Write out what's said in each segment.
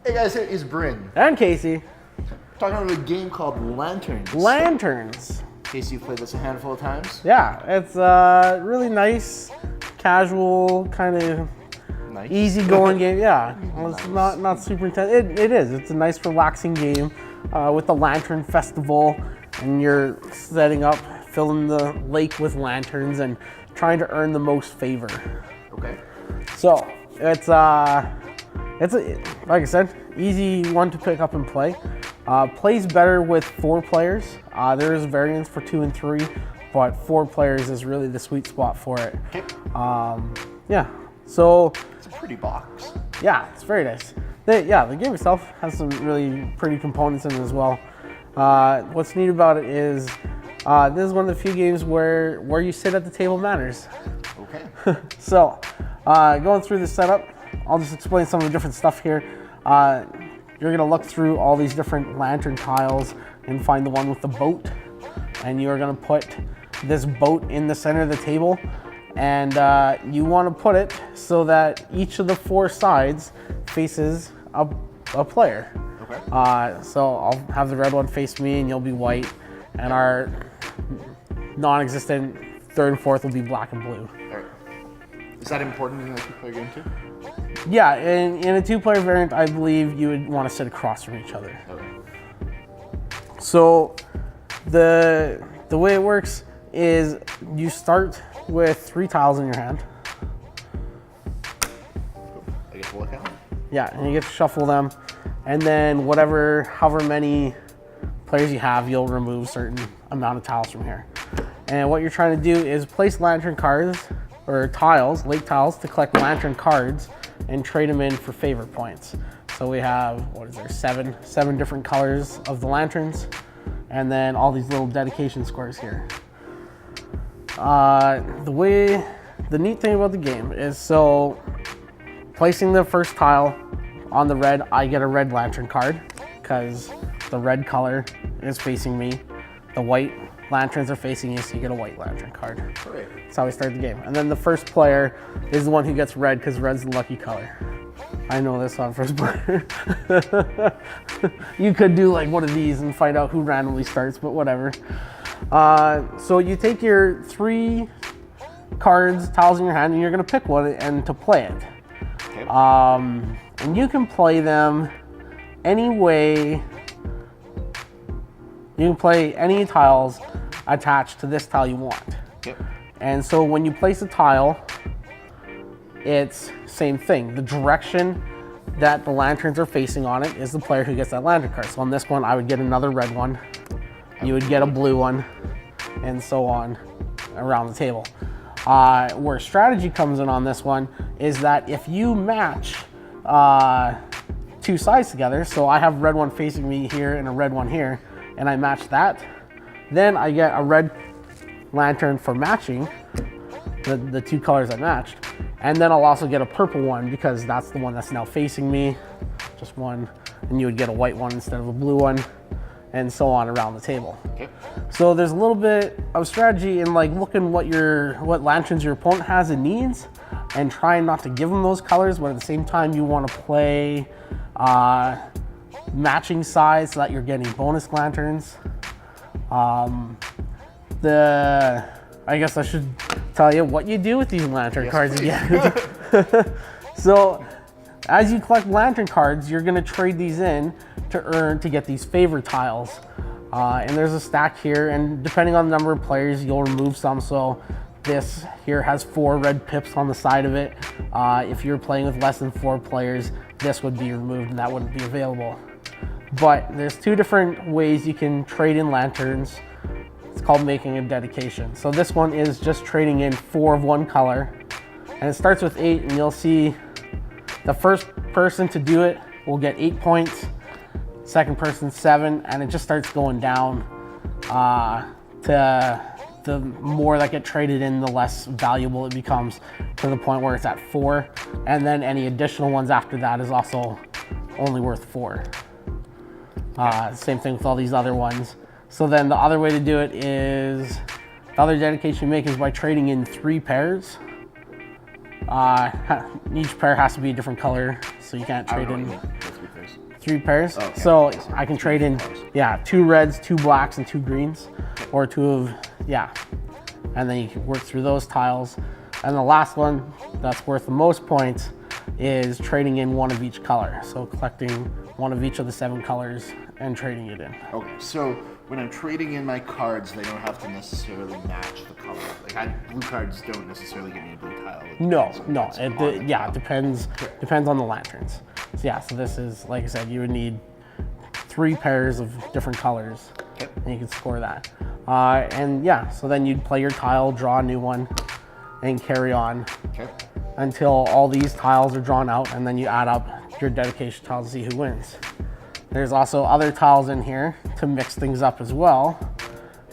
Hey guys, here is Bryn. And Casey. Talking about a game called Lanterns. Lanterns. Casey, you've played this a handful of times. Yeah, it's really nice, casual, kind of easy-going game. Yeah, it's not super intense. It is. It's a nice, relaxing game with the Lantern Festival, and you're setting up, filling the lake with lanterns, and trying to earn the most favor. Okay. So it's like I said, easy one to pick up and play. Plays better with 4 players. There is variants for 2 and 3, but 4 players is really the sweet spot for it. Okay. Yeah. So it's a pretty box. Yeah, it's very nice. The game itself has some really pretty components in it as well. What's neat about it is this is one of the few games where you sit at the table matters. Okay. So going through the setup, I'll just explain some of the different stuff here. You're gonna look through all these different lantern tiles and find the one with the boat, and you're gonna put this boat in the center of the table, and you want to put it so that each of the 4 sides faces a player. Okay. So I'll have the red one face me, and you'll be white, and our non-existent 3rd and 4th will be black and blue. All right. Is that important in a 2-player game too? Yeah, in a 2-player variant, I believe you would want to sit across from each other. Okay. So the way it works is you start with 3 tiles in your hand. I get to look at them? Yeah, and you get to shuffle them, and then however many players you have, you'll remove a certain amount of tiles from here. And what you're trying to do is place lantern cards, or tiles, lake tiles, to collect lantern cards and trade them in for favor points. So we have, 7 different colors of the lanterns, and then all these little dedication squares here. The neat thing about the game is, so placing the first tile on the red, I get a red lantern card because the red color is facing me. The white lanterns are facing you, so you get a white lantern card. Great. That's how we start the game. And then the first player is the one who gets red because red's the lucky color. I know this on first player. You could do like one of these and find out who randomly starts, but whatever. So you take your 3 cards, tiles in your hand, and you're gonna pick one and to play it. Okay. And you can play them any way. You can play any tiles attached to this tile you want. Yep. And so when you place a tile, it's same thing. The direction that the lanterns are facing on it is the player who gets that lantern card. So on this one, I would get another red one. You would get a blue one, and so on around the table. Where strategy comes in on this one is that if you match 2 sides together, so I have a red one facing me here and a red one here, and I match that, then I get a red lantern for matching the 2 colors I matched, and then I'll also get a purple one because that's the one that's now facing me, just one, and you would get a white one instead of a blue one, and so on around the table. Okay. So there's a little bit of strategy in like looking what lanterns your opponent has and needs, and trying not to give them those colors, but at the same time you want to play matching sides so that you're getting bonus lanterns. I guess I should tell you what you do with these lantern cards again. So as you collect lantern cards, you're gonna trade these in to get these favor tiles. And there's a stack here, and depending on the number of players, you'll remove some. So this here has 4 red pips on the side of it. If you're playing with less than 4 players, this would be removed and that wouldn't be available. But there's 2 different ways you can trade in lanterns. It's called making a dedication. So this one is just trading in 4 of one color, and it starts with 8, and you'll see the first person to do it will get 8 points, second person 7, and it just starts going down to the more that get traded in, the less valuable it becomes, to the point where it's at 4, and then any additional ones after that is also only worth 4. Same thing with all these other ones. So then the other way to do it is, the other dedication you make is by trading in 3 pairs. Each pair has to be a different color, so you can't trade in. pairs? 3 pairs. Okay. So I can trade in, colors. yeah, 2 reds, 2 blacks, and 2 greens, or 2 of, yeah. And then you can work through those tiles. And the last one that's worth the most points is trading in 1 of each color. So collecting 1 of each of the 7 colors and trading it in. Okay, so when I'm trading in my cards, they don't have to necessarily match the color. Like blue cards don't necessarily give me a blue tile. No, So no, it's on the yeah, tile. it depends on the lanterns. So yeah, so this is, like I said, you would need 3 pairs of different colors, Okay. and you can score that. And yeah, so then you'd play your tile, draw a new one, and carry on Okay. until all these tiles are drawn out, and then you add up your dedication tiles to see who wins. There's also other tiles in here to mix things up as well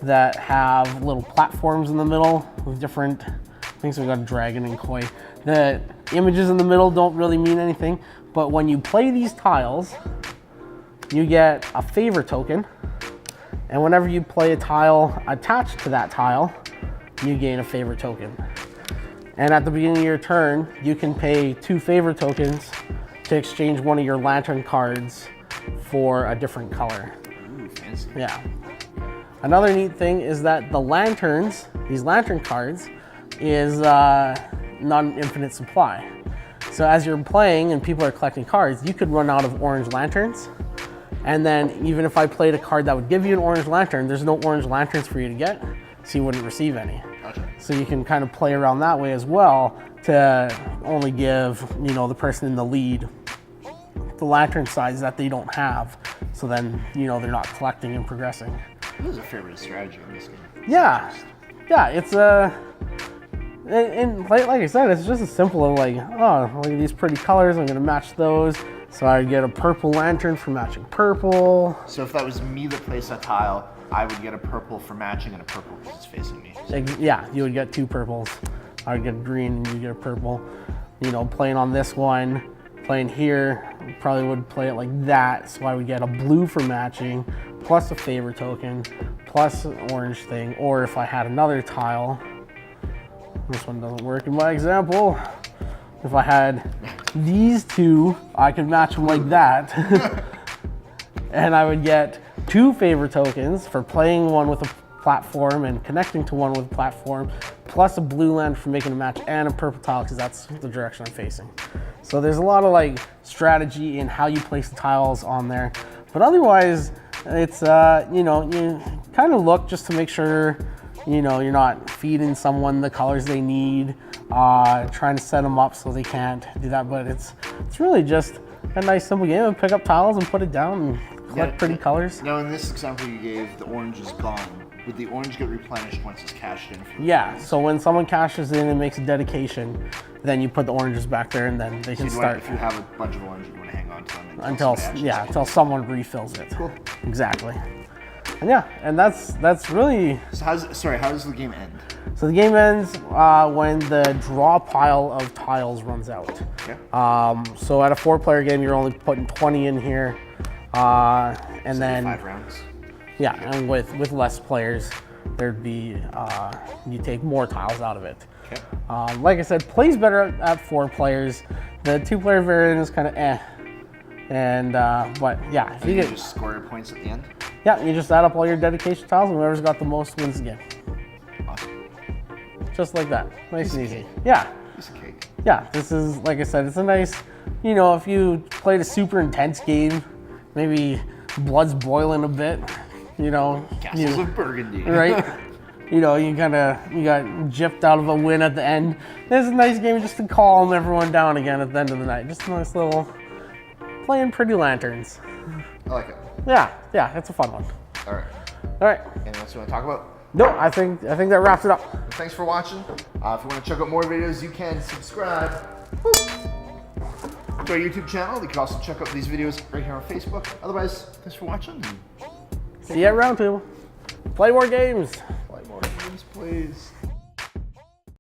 that have little platforms in the middle with different things. So we got a dragon and koi. The images in the middle don't really mean anything, but when you play these tiles, you get a favor token, and whenever you play a tile attached to that tile, you gain a favor token. And at the beginning of your turn, you can pay 2 favor tokens to exchange one of your lantern cards for a different color. Ooh, fancy. Yeah. Another neat thing is that the lanterns, these lantern cards, is not an infinite supply. So as you're playing and people are collecting cards, you could run out of orange lanterns. And then even if I played a card that would give you an orange lantern, there's no orange lanterns for you to get, so you wouldn't receive any. Gotcha. So you can kind of play around that way as well to only give, the person in the lead the lantern size that they don't have. So then, they're not collecting and progressing. There's a fair bit of strategy in this game. Yeah, it's and like I said, it's just as simple as like, oh, look at these pretty colors, I'm gonna match those. So I get a purple lantern for matching purple. So if that was me that placed a tile, I would get a purple for matching and a purple because it's facing me. Yeah, you would get 2 purples. I would get a green and you get a purple. Playing on this one, playing here, probably would play it like that. So I would get a blue for matching, plus a favor token, plus an orange thing. Or if I had another tile, this one doesn't work in my example. If I had these 2, I could match them like that. And I would get 2 favor tokens for playing one with a platform and connecting to one with a platform, plus a blue land for making a match, and a purple tile because that's the direction I'm facing. So there's a lot of like strategy in how you place the tiles on there. But otherwise, it's, you kind of look just to make sure, you're not feeding someone the colors they need, trying to set them up so they can't do that. But it's really just a nice simple game of pick up tiles and put it down and collect pretty colors. Now in this example you gave, the orange is gone. Would the orange get replenished once it's cashed in? Yeah, so when someone cashes in and makes a dedication, then you put the oranges back there and then they can start. If you have a bunch of orange, you want to hang on to them until someone refills it. Cool. Exactly. And yeah, and that's really. So how does the game end? So the game ends when the draw pile of tiles runs out. Okay. So at a 4-player game, you're only putting 20 in here, and then 5 rounds. yeah, and with less players, there'd be you take more tiles out of it. Okay. Like I said, plays better at 4 players. The 2-player variant is kind of and but yeah, if you You get just score your points at the end. yeah, you just add up all your dedication tiles, and whoever's got the most wins the game. Awesome. Just like that, nice Piece and of easy. cake. Yeah. Piece of cake. Yeah, this is, like I said, it's a nice, if you played a super intense game, maybe blood's boiling a bit, Castles of Burgundy. right? You got gypped out of a win at the end. This is a nice game just to calm everyone down again at the end of the night. Just a nice little playing pretty lanterns. I like it. Yeah, it's a fun one. All right. All right. Anything else you want to talk about? No, I think that wraps it up. Well, thanks for watching. If you want to check out more videos, you can subscribe to our YouTube channel. You can also check out these videos right here on Facebook. Otherwise, thanks for watching. See you at round 2. Play more games. Play more games, please.